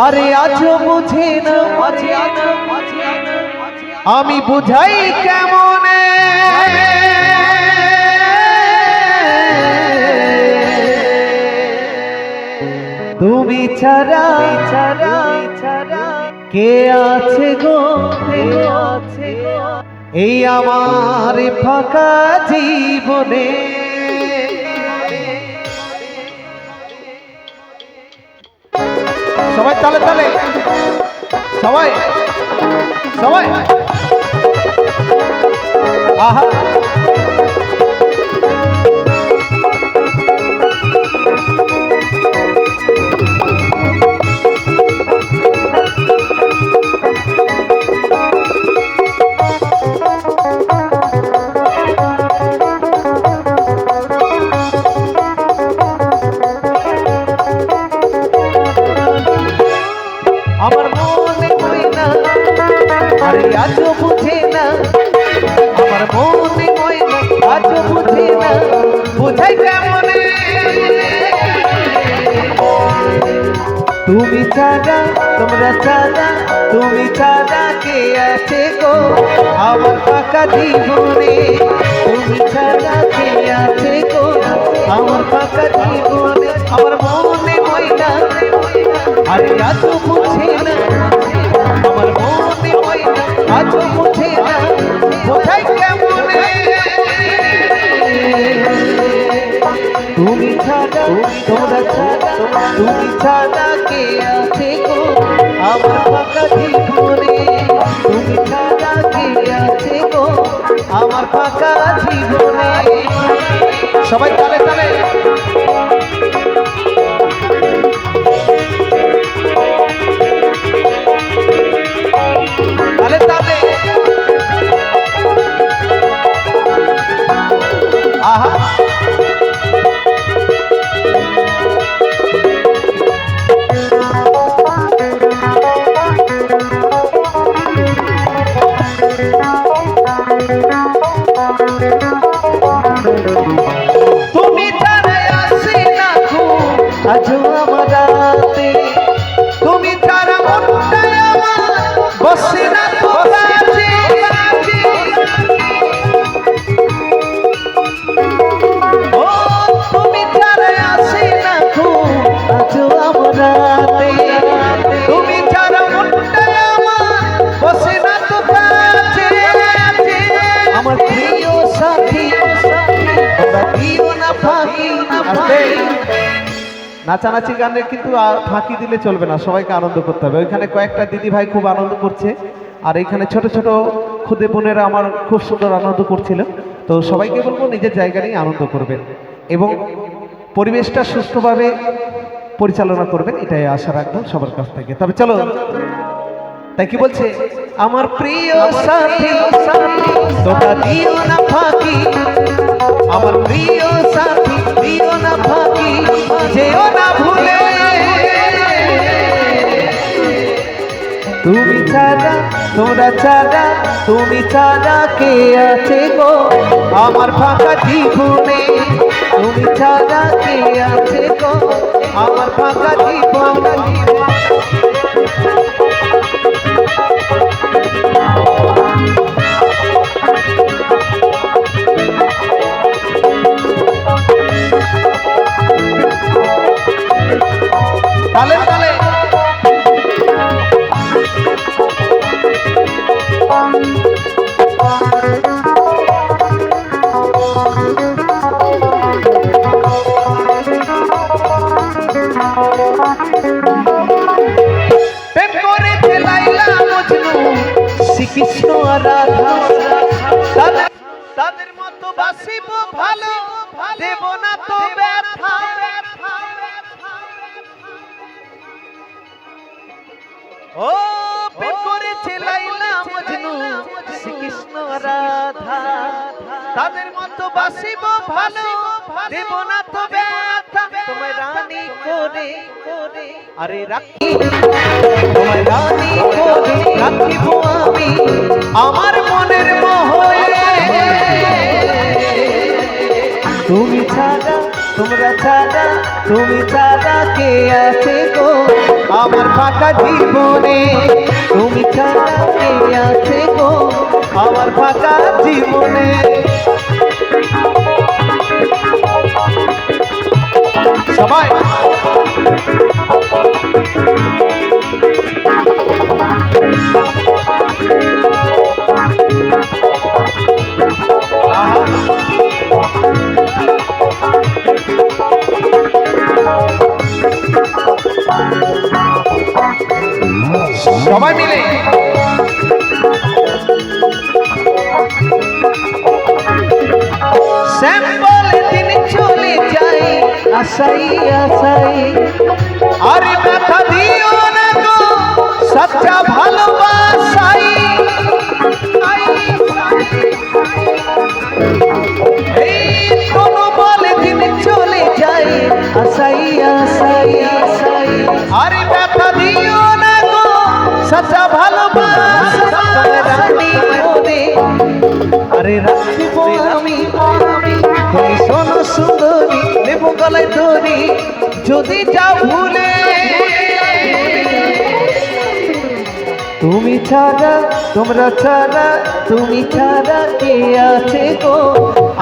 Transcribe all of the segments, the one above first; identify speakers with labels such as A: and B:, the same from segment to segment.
A: আরে আজও বুঝি না আমি বুঝাই কেমনে তুমি ছাড়া কে আছে গো এই আমার ফাঁকা জীবনে। সবাই তালে তালে সবাই সবাই আহা আমার মনে হয় না আরে আজও বুঝে না আমার মনে হয় না আজও বুঝে না বুঝাই কেমনে তুমি ছাড়া তোমরা ছাড়া তুমি ছাড়া কে আছে গো আমার ফাঁকা জীবনে তুমি ছাড়া কে আছে গো আমার ফাঁকা জীবনে আমার মনে হয় না আরে আজও বুঝে না আমার মনে হয় না আজও বুঝে না বোঝাই কেমনে তুমি ছাড়া তোমরা ছাড়া তুমি ছাড়া কে আছে গো আমার ফাঁকা জীবনে তুমি ছাড়া কে আছে গো আমার ফাঁকা জীবনে। সবাই তালে তালে তালে তালে আহা তুমি ছাড়া আসি না আজও আমার রাতে তুমি ছাড়া মনটাই আমার বসে না তো কাছে ও তুমি ছাড়া আসি না আজও আমার রাতে তুমি ছাড়া মনটাই আমার বসে না তো কাছে আমার প্রিয় সাথী নাচানাচি গানে কিন্তু ফাঁকি দিলে চলবে না, সবাইকে আনন্দ করতে হবে। ওইখানে কয়েকটা দিদি ভাই খুব আনন্দ করছে, আর এইখানে ছোট ছোট খুদে বোনেরা আমার খুব সুন্দর আনন্দ করছিল। তো সবাইকে বলবো নিজের জায়গা নিয়ে আনন্দ করবেন এবং পরিবেশটা সুষ্ঠুভাবে পরিচালনা করবেন, এটাই আশা রাখবো সবার কাছ থেকে। তবে চলো, তাই কি বলছে, আমার প্রিয় সাথী তোমরা দিও না ফাঁকি, আমার প্রিয় সাথী দিও না ফাঁকি, যেও না ভুলে তুমি ছাড়া তোমরা ছাড়া তুমি ছাড়া কে আছে গো আমার ফাঁকা জীবনে, তুমি ছাড়া কে আছে গো আমার ফাঁকা জীবনে। তালে তালে শ্রীকৃষ্ণ আর রাধা তাদের মতো বাসিব ভালো, দেব না তো ব্যথা। ও প্রেম করেছে লাইলা মজনু শ্রীকৃষ্ণ রাধা, তাদের মতো বাসিব ভালো, দেব না তো ব্যথা। তোমায় রানী করে আরে রাখি, তোমায় রানী করে রাখিব আমি আমার মনের মোহে, তুমি ছাড়া তোমরা ছাড়া তুমি ছাড়া কে আছে গো আমার ফাঁকা জীবনে তুমি ছাড়া কে আছে গো আমার ফাঁকা জীবনে সবাই সবাই মিলে শ্যাম বলে তিনি চলে যায় আশাই আশাই আরে ব্যথা দিও না গো সচ্চা ভালোবাসাই কোন বলে তিনি চলে যায় আশাই আশাই আশাই আরে ব্যথা দিও না গো সচ্চা ভালোবাসা রানী মনে আরে রাখবো আমি তুমি শোনো সুন্দরী নেবো গলায় ধরি যদি যাও ভুলে তুমি ছাড়া তোমরা ছাড়া তুমি ছাড়া কে আছে গো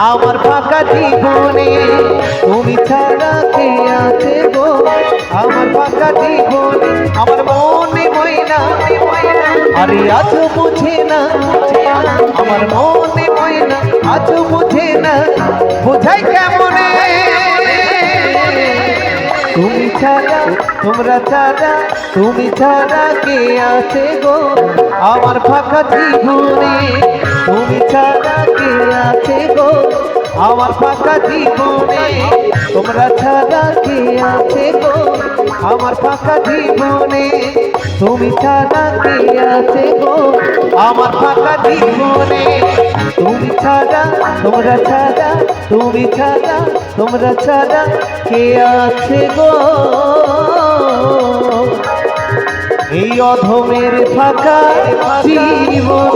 A: আমার ফাঁকা জীবনে তুমি ছাড়া কে আছে গো আমার ফাঁকা জীবনে আমার মনে ময়না আরে আজ বুঝে না আমার মনে ময়না আজ বুঝে না বোঝাই কেমনে তুমি ছাড়া তোমরা ছাড়া তুমি ছাড়া কে আছে গো আমার ফাঁকা জীবনে তুমি ছাড়া কে আছে গো আমার ফাঁকা জীবনে তোমরা ছাড়া কে আছে গো আমার ফাঁকা জীবনে তুমি ছাড়া কে আছে গো আমার ফাঁকা জীবনে তুমি ছাড়া তোমরা ছাড়া তুমি ছাড়া তোমরা ছাড়া কে আছে গো এই অধমের ফাঁকা জীবন